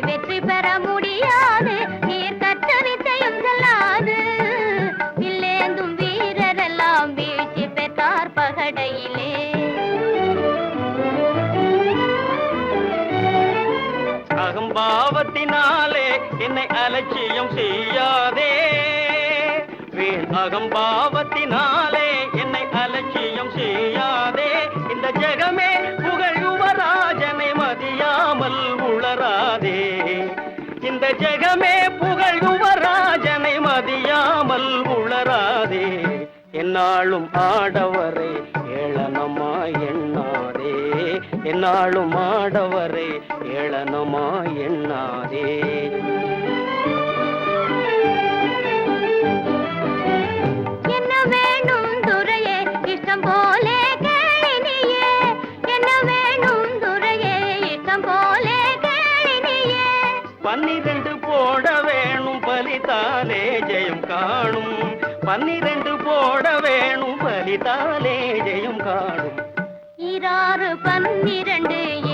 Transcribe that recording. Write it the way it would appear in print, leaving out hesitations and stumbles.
வெற்றி பெற முடியாது, நீர் கற்ற வித்தையும் செல்லாது. வில்லேந்தும் வீரரெல்லாம் வீழ்ச்சி பெற்றார் பகடையிலே. அகம்பாவத்தினாலே என்னை அலட்சியம் செய்யாதே, அகம்பாவத்தினாலே என்னை அலட்சியம் செய்யாதே. இந்த ஜெகமே புகழ் யுவராஜனை மதியாமல் உளராதே, இந்த ஜெகமே புகழ் யுவராஜனை மதியாமல் உளராதே. என்னாலும் ஆடவரை ஏளனமாய் எண்ணாதே, என்னாலும் ஆடவரை ஏளனமாய் எண்ணாதே. என்ன வேணும் துரையே இஷ்டம் போலே கேளினியே, என்ன வேணும் துரையே இஷ்டம் போலே கேளினியே. 12 போட வேணும் பலித்தாலே ஜெயம் காணும், 12 போட வேணும் பலித்தாலே ஜெயம் காணும். 12